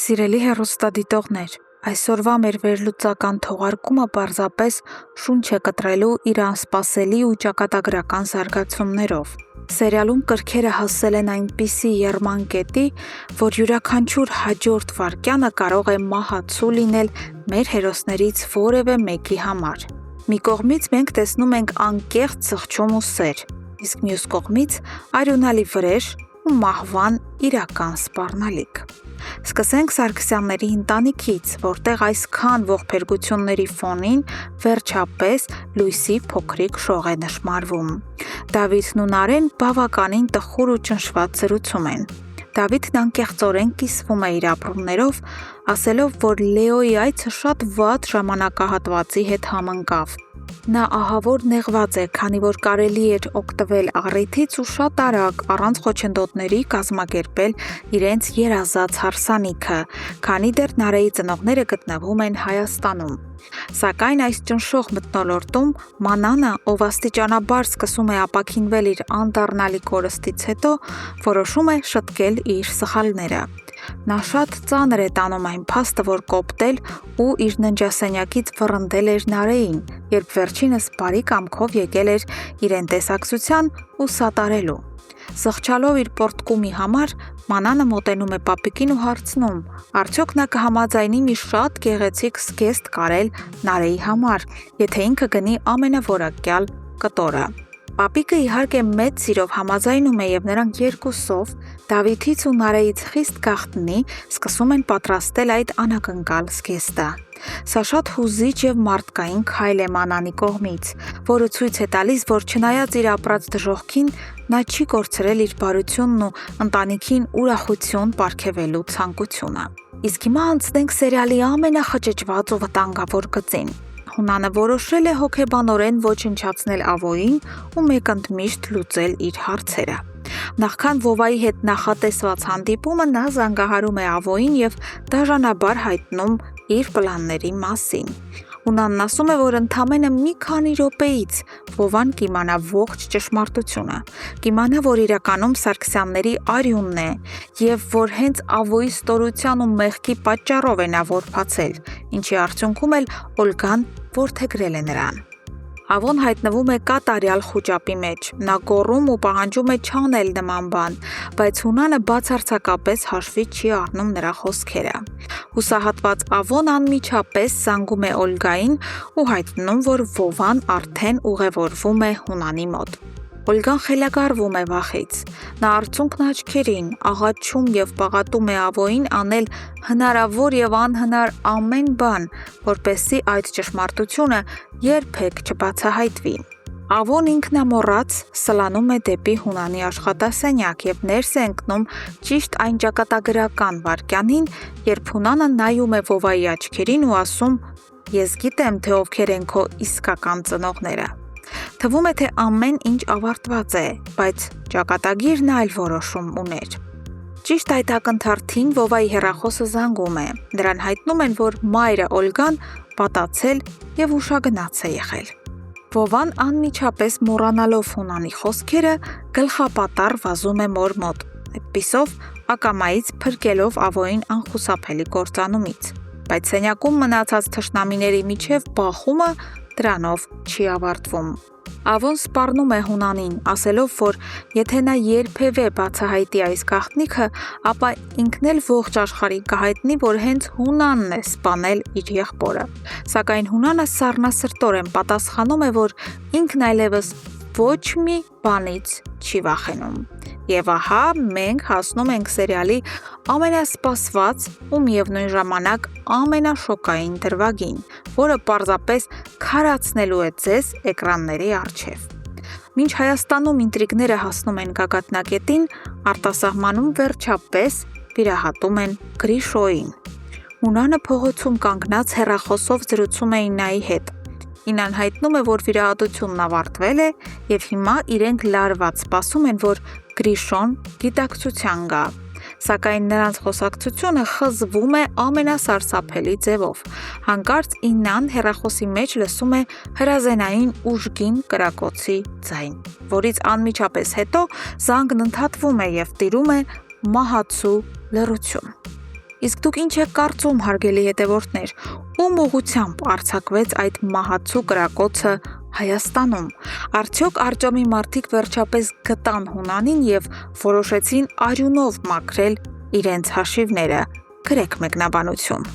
Սիրելի հեռուստադիտողներ, այսօրվա մեր վերլուծական թողարկումը պարզապես շունչ է կտրելու իր անսպասելի ու ճակատագրական զարգացումներով։ Սերիալում կրքերը հասել են այնպիսի եռման կետի, որ յուրաքանչյուր հաջորդ վայրկյանը կարող է մահացու լինել մեր հերոսներից որևէ մեկի համար։ Մի կողմից մենք տեսնում ենք անկեղծ զղջում ու սեր, իսկ մյուս կողմից արյունալի վրեժ ու մահվան իրական սպառնալիք։ Սկսենք Սարգսյանների ընտանիքից, որտեղ այսքան ողբերգությունների ֆոնին վերջապես լույսի փոքրիկ շող է նշմարվում։ Դավիթն ու Նարեն բավականին տխուր ու ճնշված զրուցում են։ Դավիթն անկեղծորեն կիսվում է իր ապրումներով, ասելով, որ Լեոյի այցը շատ վատ ժամանակահատվածի հետ համընկավ։ Նա ահավոր նեղված է, քանի որ կարելի էր օգտվել առիթից ու շատ արագ, առանց խոչընդոտների կազմակերպել իրենց երազած հարսանիքը, քանի դեռ Նարեի ծնողները գտնվում են Հայաստանում։ Սակայն այս ճնշող մթնոլորտում Մանանը, ով աստիճանաբար սկսում է ապաքինվել իր անդառնալի կորստից հետո, որոշում է շտկել իր սխալները։ Նա շատ ծանր է տանում այն փաստը, որ կոպտել ու իր ննջասենյակից վռնդել էր Նարեին, երբ վերջինս բարի կամքով եկել էր իրեն տեսակցության ու սատարելու։ Զղջալով իր պոռթկումի համար Մանանը մոտենում է պապիկին ու հարցնում. արդյոք նա կհամաձայնի մի շատ գեղեցիկ զգեստ կարել Նարեի համար, եթե ինքը գնի ամենաորակյալ կտորը։ Պապիկը իհարկե մեծ սիրով համաձայնում է և նրանք երկուսով Դավիթից ու Նարեից խիստ գաղտնի սկսում են պատրաստել այդ անակնկալ զգեստը։ Սա շատ հուզիչ և մարդկային քայլ է Մանանի կողմից, որը ցույց է տալիս, որ չնայած իր ապրած դժոխքին, նա չի կորցրել իր բարությունն ու ընտանիքին ուրախություն պարգևելու ցանկությունը։ Իսկ հիմա անցնենք սերիալի ամենախճճված ու վտանգավոր գծին։ Հունանը որոշել է հոգեբանորեն ոչնչացնել Ավոյին ու մեկընդմիշտ լուծել իր հարցերը։ Նախքան Վովայի հետ նախատեսված հանդիպումը նա զանգահարում է Ավոյին և դաժանաբար հայտնում իր պլանների մասին։ Հունանն ասում է, որ ընդամենը մի քանի րոպեից Վովան կիմանա ողջ ճշմարտությունը, կիմանա, որ իրականում Սարգսյանների արյունն է և որ հենց Ավոյի ստորության ու մեղքի պատճառով է նա որբացել, ինչի արդյունքում էլ Օլգան որդեգրել է նրան։ Ավոն հայտնվում է կատարյալ խուճապի մեջ, նա գոռում ու պահանջում է չանել նման բան, բայց Հունանը բացարձակապես հաշվի չի առնում նրա խոսքերը։ Հուսահատված Ավոն անմիջապես զանգում է Օլգային ու հայտնում, որ Վովան արդեն ուղևորվում է Հունանի մոտ։ Օլգան խելագարվում է վախից։ Նա արցունքն աչքերին, աղաչում և պաղատում է Ավոյին անել հնարավոր և անհնար ամեն բան, որպեսզի այդ ճշմարտությունը երբեք չբացահայտվի։ Ավոն ինքնամոռաց սլանում է դեպի Հունանի աշխատասենյակ և ներս է ընկնում ճիշտ այն ճակատագրական վայրկյանին, երբ Հունանը նայում է Վովայի աչքերին ու ասում. «Ես գիտեմ, թե ովքեր են քո իսկական ծնողները»։ Թվում է, թե ամեն ինչ ավարտված է, բայց ճակատագիրն այլ որոշում ուներ։ Ճիշտ այդ ակնթարթին Վովայի հեռախոսը զանգում է։ Նրան հայտնում են, որ մայրը Օլգան պատացել և ուշագնաց է եղել։ Վովան անմիջապես մոռանալով Հունանի խոսքերը գլխապատառ վազում է մոր մոտ, այդպիսով ակամայից փրկելով Ավոյին անխուսափելի կործանումից։ Բայց սենյակում մնացած թշնամիների միջև բախումը դրանով չի ավարտվում։ Ավոն սպառնում է Հունանին, ասելով, որ եթե նա երբևէ բացահայտի այս գաղտնիքը, ապա ինքն էլ ողջ աշխարհին կհայտնի, որ հենց Հունանն է սպանել իր եղբորը։ Սակայն Հունանը սառնասրտորեն պատասխանում է, որ ինքն այլևս ոչ մի բանից չի վախենում։ Եվ ահա մենք հասնում ենք սերիալի ամենասպասված ու միևնույն ժամանակ ամենաշոկային դրվագին, որը պարզապես քարացնելու է ձեզ էկրանների առջև։ Մինչ Հայաստանում ինտրիգները հասնում են գագաթնակետին, արտասահմանում վերջապես վիրահատում են Գրիշոյին։ Հունանը փողոցում կանգնած հեռախոսով զրուցում է Իննայի հետ։ Իննան հայտնում է, որ վիրահատությունն ավարտվել է և հիմա իրենք լարված սպասում են, որ Գրիշոն գիտակցության գա։ Սակայն նրանց խոսակցությունը խզվում է ամենասարսափելի ձևով։ Հանկարծ Իննան հեռախոսի մեջ լսում է հրազենային ուժգին կրակոցի ձայն, որից անմիջապես հետո զանգն ընդհատվում է և տիրում է մահացու լռություն։ Իսկ դուք ինչ եք կարծում, հարգելի հետևորդներ, ում ուղղությամբ արձակվեց այդ մահացու կրակոցը Հայաստանում։ Արդյոք Արտյոմի մարդիկ վերջապես գտան Հունանին և որոշեցին արյունով մաքրել իրենց հաշիվները։ Գրեք մեկնաբանություն։